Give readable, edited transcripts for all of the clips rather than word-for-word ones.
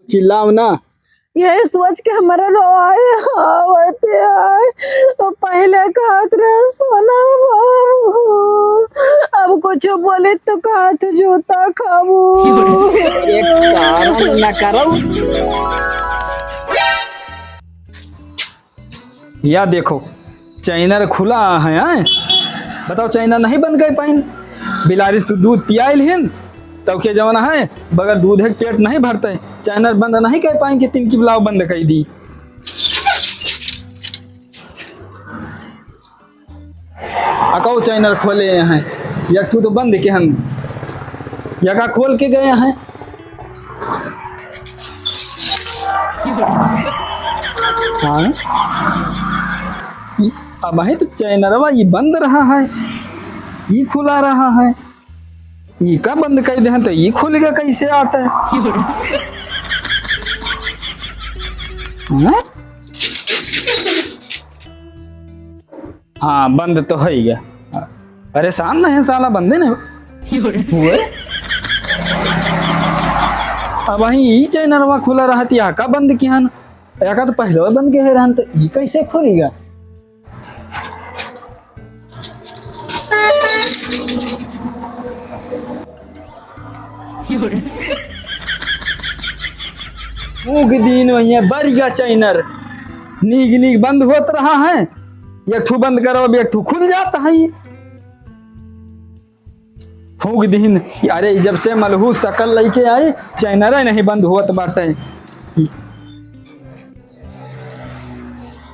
चिल्लाओ ना। यही सोच के हमारा रोआए आवते आए तो पहले कहत रहे सोना बाबू, अब कुछ बोले तो कहत जूता खाबू। एक कारण न करो। या देखो चाइनर खुला है, बताओ चाइनर नहीं बंद कर पाइन। बिलारिस तू दूध पियाइल हिन तब के जमाना है, बगैर दूध है पेट नहीं भरते। चाइनर बंद नहीं कर पाएंगे, तिनकी बुलाओ बंद कर दी। अकाउ चाइनर खोले हैं, या तू तो बंद के हम यका खोल के गए हैं। हाँ अब है तो चाइनरवा ये बंद रहा है, ये खुला रहा है। ये का बंद कर दे तो ये खुलेगा कैसे आता है? हाँ बंद तो है गया। परेशान नहीं साला, बंदे नहीं हुए। अब वही ये चाइनरवा खुला रहा था, का बंद किया न? का तो पहले बंद के रहन, तो ये कैसे खुलेगा? दिन वही बरिया चाइनर नीग नीग बंद होत रहा है। एक ठू बंद करो एक ठू खुल जाता है। फूक दिन अरे जब से मलहूस शकल लेके आए चाइनर नहीं बंद होत बाटे।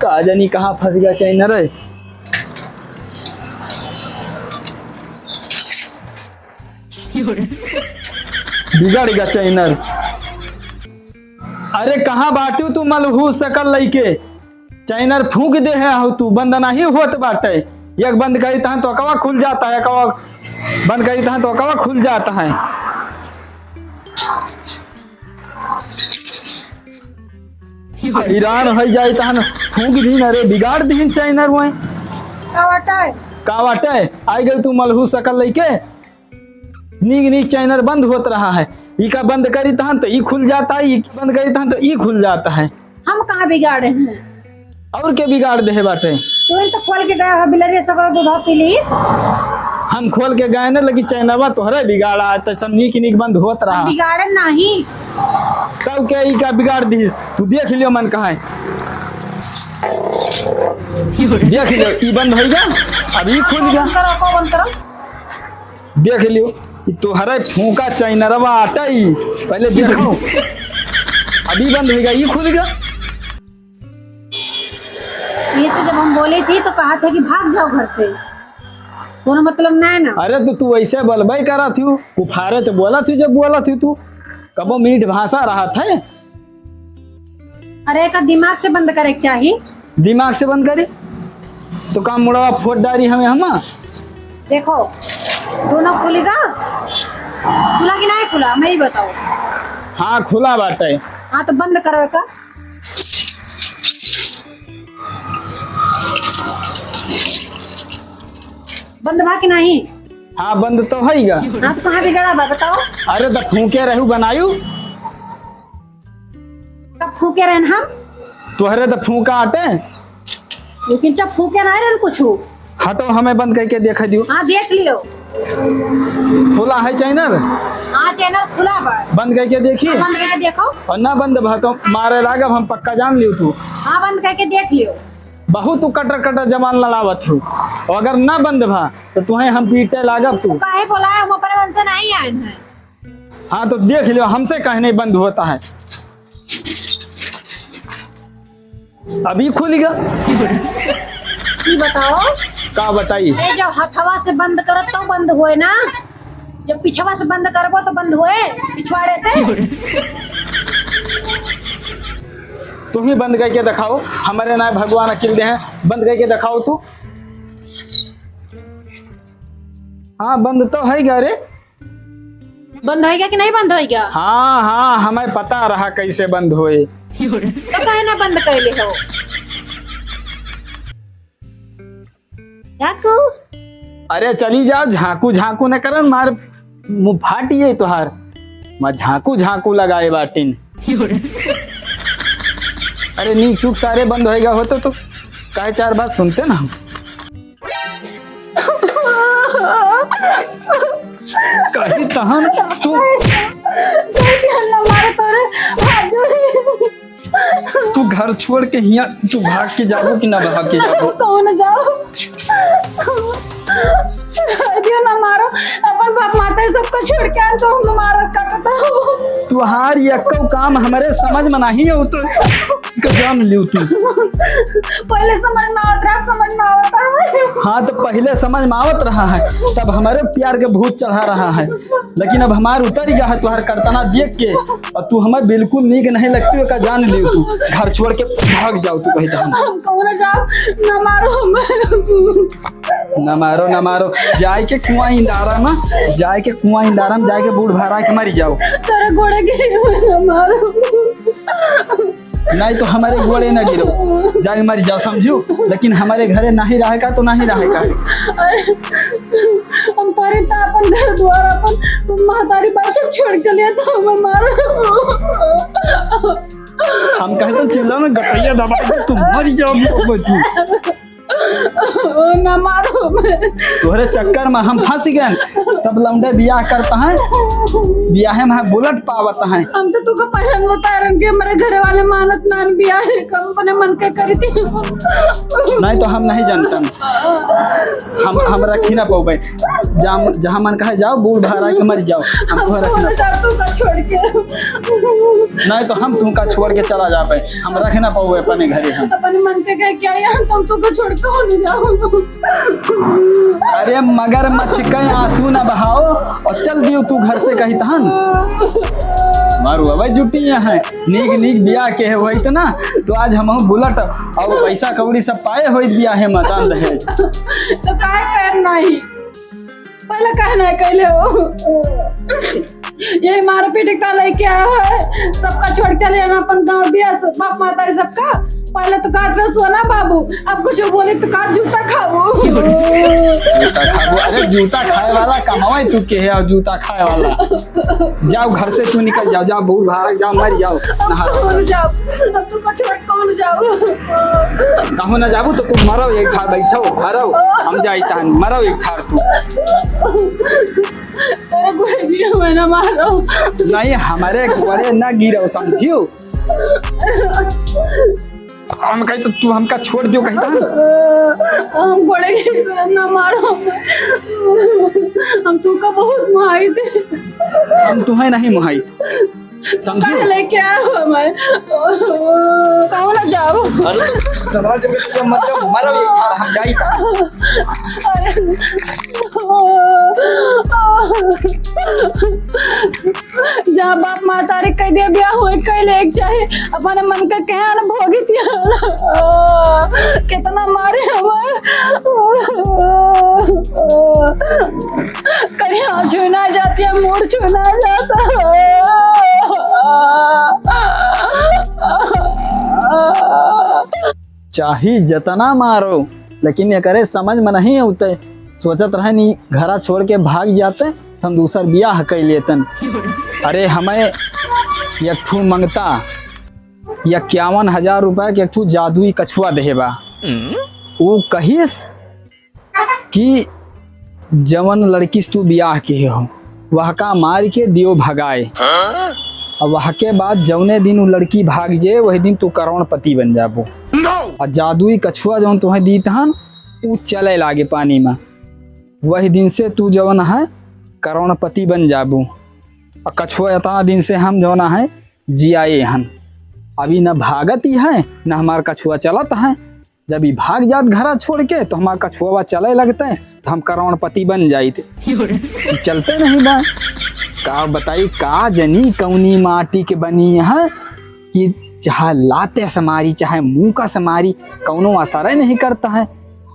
का जानी कहाँ फंस गया चाइनर। बिगड़ गया चाइनर। अरे कहाँ बाटू तू मलहूस शकल लेके, चाइनर फूक दे है तू, बंद नहीं होत बाटे। एक बंद करी था तो अकवा खुल जाता है, अकवा बंद करी था तो अकवा खुल जाता है। हैरान हो जाए तहन फूक दी। अरे बिगाड़ दी चाइनर हुए कावाटे आई गई तू मलहूस शकल लेके। नीग नीग चाइनर बंद होत रहा है। ई का बंद करी तहन तो ई खुल जाता है, ई बंद करी तहन तो ई खुल जाता है। हम कहाँ बिगाड़े हैं? और के बिगाड़ दे बाटे? तू तो खोल के गया बिलरिया सगरो दूध प्लीज। हम खोल के गए ना, लेकिन चाइनवा तोहरे बिगाड़ा तो सब नीक नीक बंद होत रहा। बिगाड़े नहीं तब के ई का बिगाड़ दी? तू देख लियो मन कहा है, देख लियो ई बंद हो गया, अब ई खुल गया। बंद करो। देख लियो तोहरे फूका चाइनरवा आटा ही पहले देखो, अभी बंद हो गया, ये खुल गया। ये से जब हम बोले थी तो कहा था कि भाग जाओ घर से, दोनों मतलब ना है ना। अरे तो तू ऐसे बलबई करा थी, उफारे तो बोला थी, जब बोला थी तू कबो मीठ भाषा रहा था। अरे का दिमाग से बंद करे चाहिए। दिमाग से बंद करी तो काम मुड़वा फोट डारी हमें। हम देखो दोनों खुलेगा, खुला कि नहीं खुला मैं ही बताओ। हाँ खुला बात है। हाँ तो बंद करो का। बंद भा कि नहीं? हाँ बंद तो है गा। हाँ तो कहाँ बिगड़ा बा बताओ। अरे तो फूके रहू बनायू, कब फूके रहन हम? तुहरे तो फूका आटे, लेकिन जब फूके नहीं रहन कुछ। हटो हमें बंद करके देख दियो। हाँ देख लियो, खुला है चाइनर। हाँ चैनल खुला बा, बंद करके देखी। बंद करके देखो। और ना बंद भा तो मारे लागब, हम पक्का जान लियो तू। हाँ बंद करके देख लियो। बहुत तू कटर कटर जमान लावत हूँ, और अगर ना बंद भा तो तुम्हें हम पीटे लागब तू। काहे बोला है, हम अपने मन से नहीं आए हैं। हाँ तो देख लियो, हमसे कहीं नहीं बंद होता है। अभी खुल गया। ये बताओ का बताइए? अरे जब हथवा से बंद करो तो बंद हुए ना, जब पिछवा से बंद करबो तो बंद हुए पिछवाड़े से। तू ही बंद करके दिखाओ, हमारे ना भगवान अकेले दे हैं, बंद करके दिखाओ तू। हाँ बंद तो है क्या रे? बंद होएगा कि नहीं बंद होएगा? हाँ हाँ हमें पता रहा कैसे बंद होए। तो कहे ना बंद कर ले हो। झाकू अरे चली जाओ, झांकू झांकू न करन, मार मुंह फाटिए तोहार। मैं झांकू झांकू लगाए बाटिन। अरे नीक सुख सारे बंद होएगा होते तो काहे चार बात सुनते ना हम। कहीं तहन तू तू घर छोड़ के हिया तू भाग के जाबो कि ना भाग के जाबो? कौन जाओ ना मारो अपन बाप माता सबको छोड़ के आ तो हम मारो करता हूँ। तुहार यक्को काम हमारे समझ में नहीं हो तो जान लियो तू। पहले समझ में आवत रहा, समझ में आवता है। हाँ तो पहले समझ में आवत रहा है, तब हमारे प्यार के भूत चढ़ा रहा है, लेकिन अब हमार उतर गया है तुहार करतना देख के, और तू हमें बिल्कुल नीक नहीं लगती हो का जान लियो तू। घर छोड़ के भाग जाओ तू कहीं तहन। हम कौन जाओ ना मारो हमें। न मारो न मारो, जाए के कुआं इंदारा में, जाए के कुआं इंदारा में जाके बूढ़ भरा के मरी जाओ। तेरे घोड़े गिरे न मारो। नहीं तो हमारे घोड़े न गिरो, जाके मर जाओ समझो, लेकिन हमारे घरे नहीं रहेगा तो नहीं रहेगा। हम तारे अपन घर द्वार अपन महतारी बात सब छोड़ के लिए तो हमें मारो। हम कहते चिल्ला में गटैया दबा के तुम मर जाओ तू। न मारो तोहरे चक्कर में हम फंस गए। सब लौंडे बियाह करता है, बियाह में बुलेट पावत है। हम तो तुका पहन उतारन के हमारे घर वाले मानत नान बियाह कम अपने मन के करी थी। नहीं तो हम नहीं जानते, हम रखी ना पाओ। जहाँ मन कहे जाओ बूढ़ भरा के मर जाओ, हम तुका छोड़ के। नहीं तो हम तुमका छोड़ के चला जा पाए, हम रख ना पाओ अपने घरे। हम अपने मन के कह क्या यहाँ तुम तुका छोड़ के हो जाओ। अरे मगर मच कहीं आंसू ना बहाओ और चल दियो तू घर से कहीं तहन। मारू अब जुटिया है नीक नीक बियाह के है वही तो ना, तो आज हम बुलेट और पैसा कौड़ी सब पाए हो दिया है मकान दहेज। तो काहे करना ही पहले कहना है कहले हो। यही मार पीट का लेके आया है, सबका छोड़ के लेना अपन गाँव दिया बाप माता सबका। पहले तो काट रहा सोना बाबू, अब कुछ बोले तो काट जूता खाओ। जूता खाओ? अरे जूता खाए वाला कमावे तू के है और जूता खाए वाला। जाओ घर से तू निकल जाओ, जाओ बूढ़ भारत जाओ मर जाओ। कौन जाओ अब तुमको छोड़ कौन जाओ? कहूँ ना जाबू तो तुम मरो एक ठार बैठो मरो, हम जाई चाहन मरो एक ठार तू। तेरे घोड़े गिरे हुए ना मारो। नहीं हमारे घोड़े न गिरो समझियो। हम कहीं तो तू हमका छोड़ दियो कहीं तो। हम घोड़े गिरे ना मारो, हम तुका बहुत मुहाई थे। हम तुम्हें नहीं मुहाई समझियो। लेके आओ हमें कौन ना जाओ। समाज में तो मत जाओ मरो एक ठार, हम जाई जहाँ बाप माता रे कह दिया ब्याह हुए कह ले एक चाहे अपने मन का कह न भोगी कितना मारे हमारे कहीं हाँ छूना जाती है मूड छूना जाता चाहे जतना मारो लेकिन ये करे समझ में नहीं होते। सोचत रहे नहीं घरा छोड़ के भाग जाते हम दूसर बियाह कर लेतन। अरे हमें एक ठू मंगता 51,000 रुपये के एक ठू जादुई कछुआ देबा। वो कहिस कि जवन लड़की से तू बियाह के हो वह का मार के दियो भगाए, और वह के बाद जौने दिन वो लड़की भाग जाए वही दिन तू करोड़पति बन जाबो। और जादुई कछुआ जौन तुम्हें दी तहन वो चले लागे पानी में, वही दिन से तू जवन है करोड़पति बन जाबू। और कछुआ इतना दिन से हम जौना है जियाए हन, अभी न भागत ही है न हमार कछुआ चलत है। जब ही भाग जात घरा छोड़ के तो हमार कछुआ चले लगते हैं तो हम करोड़पति बन जाते। चलते नहीं बा का बताई का जनी कौनी माटी के बनी है कि चाहे लाते समारी चाहे मुंह का समारी कौनो असर नहीं करता है।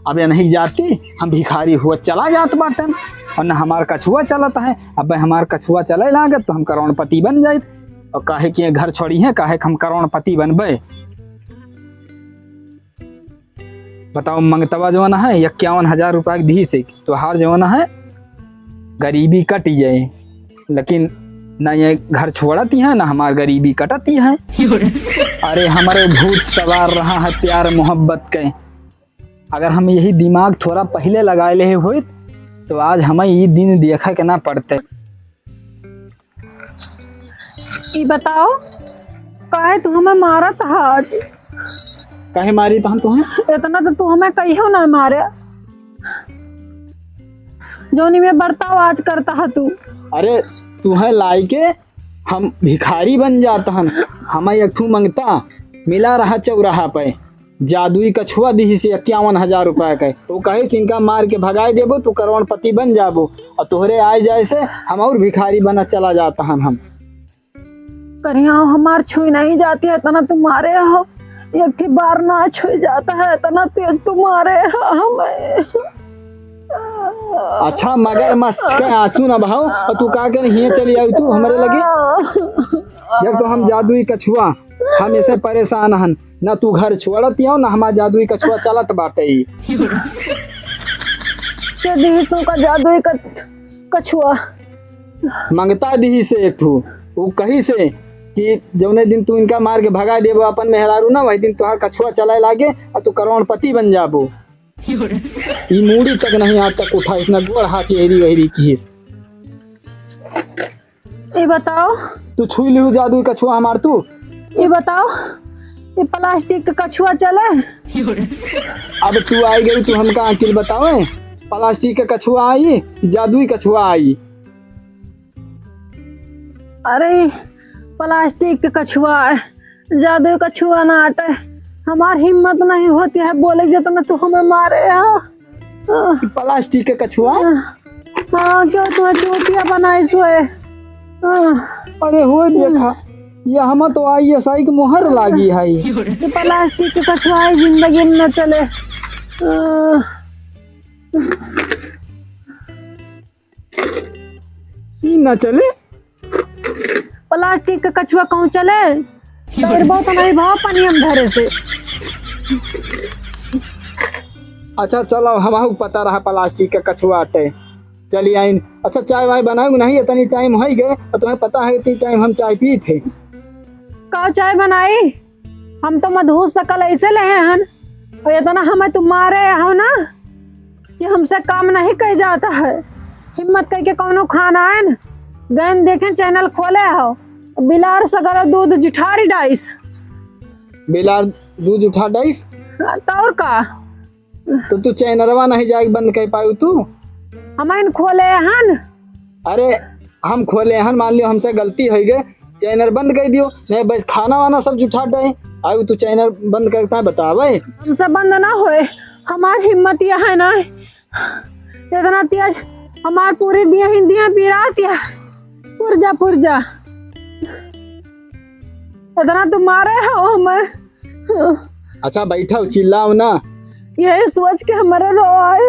अब ये नहीं जाती हम भिखारी हुआ चला जात बाटन और न हमार कछुआ चलता है। अब हमार कछुआ चले लागत तो हम करोड़पति बन जाए। और काहे कि घर छोड़ी है काहे हम करोड़पति बनबे। बताओ मंगतवा जो है 51,000 रुपये दी से तो हार जो है गरीबी कट जाए, लेकिन न ये घर छोड़ती है, न हमार गरीबी कटती है। अरे हमारे भूत सवार रहा है प्यार मोहब्बत के। अगर हम यही दिमाग थोड़ा पहले लगा ले हुए तो आज हमें ये दिन देखा के ना पड़ते। ये बताओ काहे तू हमें मारा था आज? कहे मारी तो हम तुम्हें? इतना तो तू हमें कहियो ना मारे, जोनी में बर्ताव आज करता है तू। अरे तुम्हें लाई के हम भिखारी बन जाता हन। हमें एक मंगता मिला रहा चौराहा पे, जादुई कछुआ दी से 51,000 रुपया के। तो कहे चिंका मार के भगाए देबो तू करोड़पति बन जाबो, और तोहरे आए जाए से हम और भिखारी बना चला जाता हन। हम करिया हमार छुई नहीं जाती है तना तुम्हारे हो, एक बार ना छुई जाता है तना तेज तुम्हारे हमें। अच्छा मगर मस्त के आंसू ना बहाओ, और तू का कर हिये चली आई तू हमारे लगे। जब तो हम जादुई कछुआ हम ऐसे परेशान हन, ना तू घर छोड़ती हो ना हमारा जादुई कछुआ चलत बाटे ही। के दी तू का जादुई कछुआ मंगता दी से एक तू वो कही से कि जौने दिन तू इनका मार के भगा देबो अपन मेहरारू ना, वही दिन तुहार कछुआ चलाए लागे और तू करोड़पति बन जाबो। ये मूड़ी तक नहीं आज तक उठा, इसने गोड़ हाथ एरी वहरी की। ये बताओ तू छुई लिहू जादुई कछुआ हमार तू? ये बताओ ये प्लास्टिक का कछुआ चले? अब तू आई गई तू हमका अकिल बताओ, प्लास्टिक का कछुआ आई जादुई कछुआ आई? अरे प्लास्टिक का कछुआ है, जादुई कछुआ ना आटे। हमार हिम्मत नहीं होती है बोले जितना तू हमें मारे है। प्लास्टिक का कछुआ? हाँ क्यों तुम्हें चोटिया बनाई सोए? अरे हो देखा ये हम तो ISI की मोहर लागी है। ये प्लास्टिक के कछुआ जिंदगी में न चले। न चले प्लास्टिक का कछुआ कहूँ चले? बहुत नहीं भाव पानी हम धरे से। अच्छा चलो हमारा पता रहा प्लास्टिक का कछुआ आटे चली आई। अच्छा चाय वाय बनाओ नहीं, इतनी टाइम हो गए और तुम्हें पता है इतनी टाइम हम चाय पी थे। का चाय बनाई? हम तो मधु सकल ऐसे ले हन, और इतना हमें तुम मारे हो ना कि हमसे काम नहीं कह जाता है। हिम्मत करके कौनो खाना है न गैन देखें चैनल खोले हो, बिलार सगर दूध जुठारी डाइस। बिलार दूध उठा डाइस तो और का? तो तू चैनलवा नहीं जाके बंद कर पाऊ तू? हम खोले हन। अरे हम खोले हन, मान लियो हमसे गलती हो गई, चैनल बंद कर दियो। नहीं बस खाना वाना सब जुठा डे आयु तू चैनल बंद करता है बतावे? हमसे बंद ना होए, हमारी हिम्मत यह है ना इतना तेज हमार पूरी दिया हिंदियां पिरातिया पुरजा पुरजा इतना तुम मारे हो हमें। अच्छा बैठो चिल्लाओ ना। यही सोच के हमारे रो आए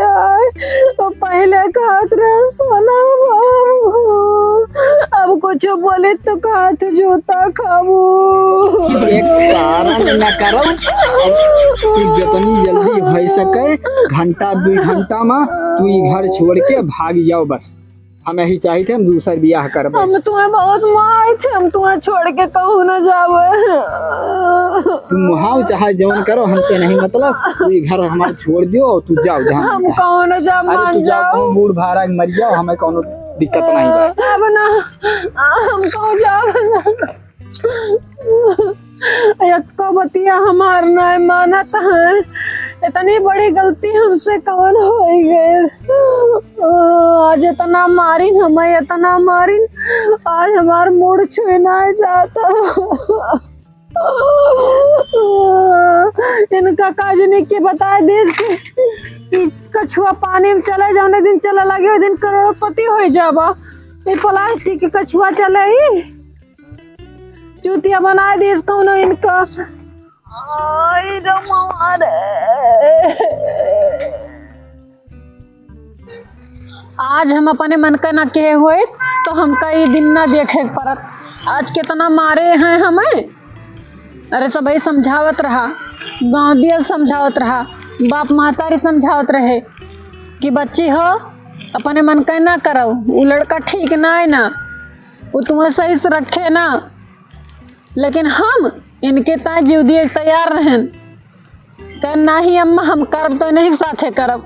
आए तो पहले कहत रहे सोना बाबू, अब कुछ बोले तो कहत जूता खाबू। एक कारण न करो, तू जितनी जल्दी हो सके घंटा 2 घंटा में तू ये घर छोड़ के भाग जाओ बस। हम यही चाहिए थे हम दूसरा ब्याह करबे। हम तुम्हें बहुत माए थे, हम तुम्हें छोड़ के कहूँ न जावे। तुम मुहाव चाहे जवन करो हमसे नहीं मतलब, तू ये घर हमारे छोड़ दियो और तू जाओ जहाँ। हम कहूँ न जा मान जाओ, बूढ़ भारा मर जाओ, हमें कोनो दिक्कत नहीं है। अब ना हम कहूँ जाओ को बतिया हमार नहीं मानत है। इतनी बड़ी गलती हमसे कौन हो गई? आज इतना मारिन हमें, इतना मारिन आज हमार मूड छुए ना जाता। इनका काजनी के बताए देश के कछुआ पानी में चले जाने दिन चला लगे वो दिन करोड़पति हो जाबा। ये प्लास्टिक के कछुआ चले ही चूतिया बनाए देश कौन इनका। आज हम अपने मन का न कहे हुए तो हम कई दिन न देखे पड़त। आज कितना मारे हैं हमें। अरे सबई समझावत रहा, गाँव दिया समझावत रहा, बाप महतारी समझावत रहे कि बच्ची हो अपने मन का ना करो, वो लड़का ठीक ना है ना। वो तुम्हें सही से रखे ना, लेकिन हम इनके ताए जीव दिए तैयार रहें कर नहीं अम्मा, हम करब तो नहीं साथे करब।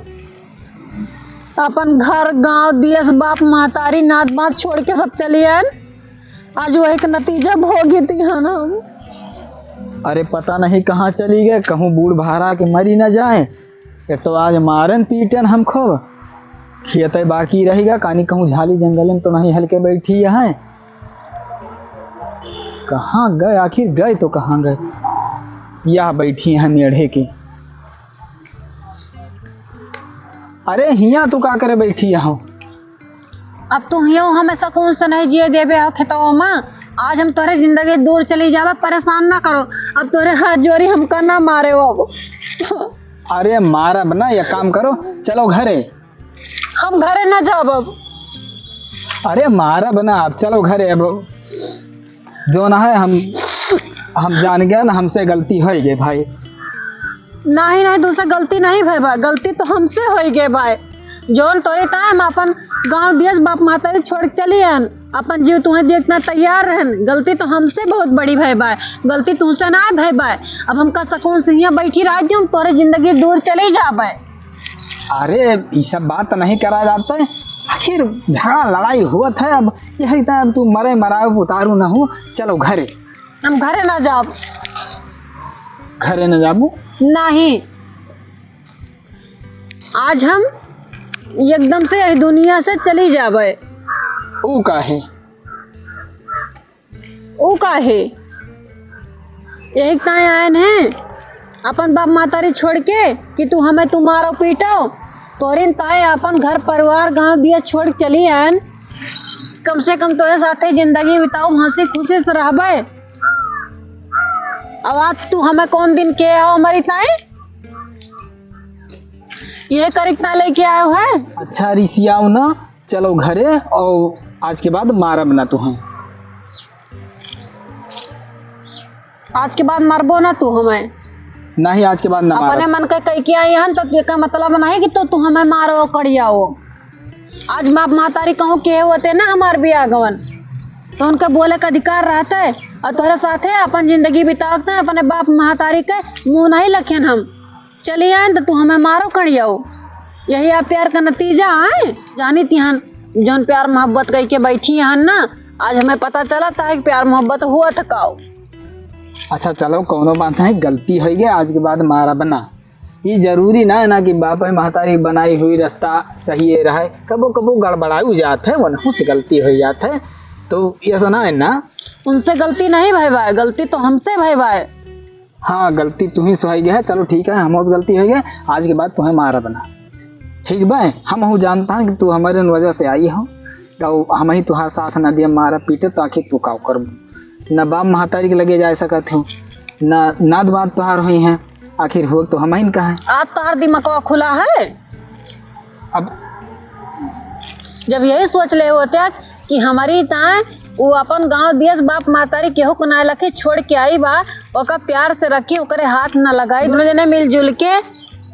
अपन घर गांव देश बाप महतारी नात बात छोड़ के सब चलिए। आज वो एक नतीजा भोगी थी है ना। अरे पता नहीं कहाँ चली गए, कहूँ बूढ़ भारा के मरी न जाए। एक तो आज मारन पीटन हम खूब, खेत बाकी रहेगा कानी कहूँ झाली जंगलन तो नहीं हल्के बैठी है। कहाँ गए आखिर, गए तो कहाँ गए। यह बैठी हैं मेढ़े की। अरे हिया तू का करे बैठी यहाँ। अब तू हियो हमें सकून से नहीं जिए देवे खेतों में। आज हम तोरे जिंदगी दूर चली जावे, परेशान ना करो। अब तोरे हाथ जोड़ी हम करना मारे हो। अरे मारा बना, या काम करो चलो घरे। हम घरे ना जाब अब। अरे मारा बना, अब चलो घरे। अब जो ना है हम जान गया ना, हमसे गलती हो गई भाई। नहीं नहीं, तुमसे गलती नहीं भाई, भाई गलती तो हमसे हो गई भाई। जोन तोरे का हम अपन गांव देश बाप माता छोड़ के चली हन, अपन जीव तुम्हें देखना तैयार रहन। गलती तो हमसे बहुत बड़ी भाई भाई, गलती तुमसे ना है भाई भाई। अब हम का सकून से यहाँ बैठी रहती हूँ, तोरे जिंदगी दूर चली जा भाई। अरे ये सब बात नहीं करा जाता है, आखिर झगड़ा लड़ाई हुआ था। अब यही था, अब तू मरे मराओ उतारू ना हो, चलो घरे। हम घरे ना जाब। घरे न जाबू नहीं, आज हम एकदम से यही दुनिया से चली जाबे। ऊ काहे? ऊ काहे? यही ताए आयन है अपन बाप मातारी छोड़ के कि तू हमें मारो पीटो। तोरिन ताए अपन घर परिवार गांव दिया छोड़ के चली आयन। कम से कम तोरे साथे जिंदगी बिताओ, हंसी खुशी से रहबे। अब आज तू हमें कौन दिन के आओ हमारी ताए ये करिकता लेके आयो है। अच्छा ऋषियाओ ना, चलो घरे। और आज के बाद मारब ना तुम्हें। आज के बाद मरबो ना तू हमें। नहीं, आज के बाद ना अपने मारब। मन के कह के आई हन, तो ये मतलब नहीं कि तू हमें मारो करियाओ। आज बाप मातारी कहूँ के होते ना हमारे बिया गवन, तो उनका बोले का अधिकार रहता है। और तोहरे साथे अपन जिंदगी बिताते हैं, अपने बाप महतारी के मुंह नहीं लखेन हम चली आए तो तू हमें मारो करियाओ। यही आप प्यार का नतीजा है। जानी थी हन जौन प्यार मोहब्बत कह के बैठी हन ना, आज हमें पता चला था कि प्यार मोहब्बत हुआ थकाओ। अच्छा चलो, कोनो बात नहीं, गलती हो गई। आज के बाद मारा बना। ये जरूरी ना है ना कि बाप महतारी बनाई हुई रास्ता सही रहे, कबो कबो गड़बड़ाई जाते है, वनहु से गलती हो जाते है। तो ऐसा ना है ना, उनसे गलती नहीं भाई भाई, गलती तो हमसे भाई भाई। हाँ गलती तुम्हें से हो गई है, चलो ठीक है, हम गलती हो गई। आज के बाद तुम्हें मारा बना, ठीक भाई। हम जानता है कि तू हमारे वजह से आई हो, तो हम ही तुम्हारा साथ न दिया मारा पीटे, तो आखिर तू काव कर न बाप महतारी के लगे जा सकते हो, न नाद बात तुहार हुई है, आखिर हो तो हम ही कहा है। आज तार दिमाग खुला है। अब जब यही सोच ले होते कि हमारी ताए वो अपन गांव देश बाप मातारी केहू को ना लखे छोड़ के आई बा, ओका प्यार से रखी, ओकरे हाथ न लगाई, दोनों जने मिलजुल के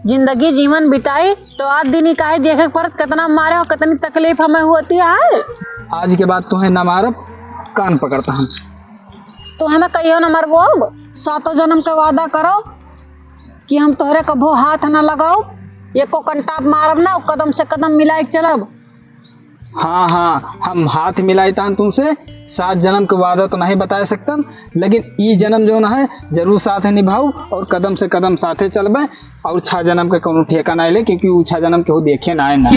जिंदगी जीवन बिताई, तो आज दिन ही काहे देखे पड़त कितना मारे हो, कितनी तकलीफ हमें होती है। आज के बाद तुम्हें न मारब, कान पकड़ता हम। तो हमें कहियो न मरबो। अब 7 जन्म के वादा करो कि हम तोहरे कभो हाथ न लगाओ, एको कंटाप मारब ना, कदम से कदम मिलाए चलब। हाँ हाँ, हम हाथ मिलाता तुमसे। 7 जन्म के वादा तो नहीं बता सकता, लेकिन ये जन्म जो ना है जरूर साथ निभाऊ और कदम से कदम साथे चलबे। और 6 जन्म के कोनो ठेका ना ले, क्योंकि वो 6 जन्म के हो देखे ना है ना।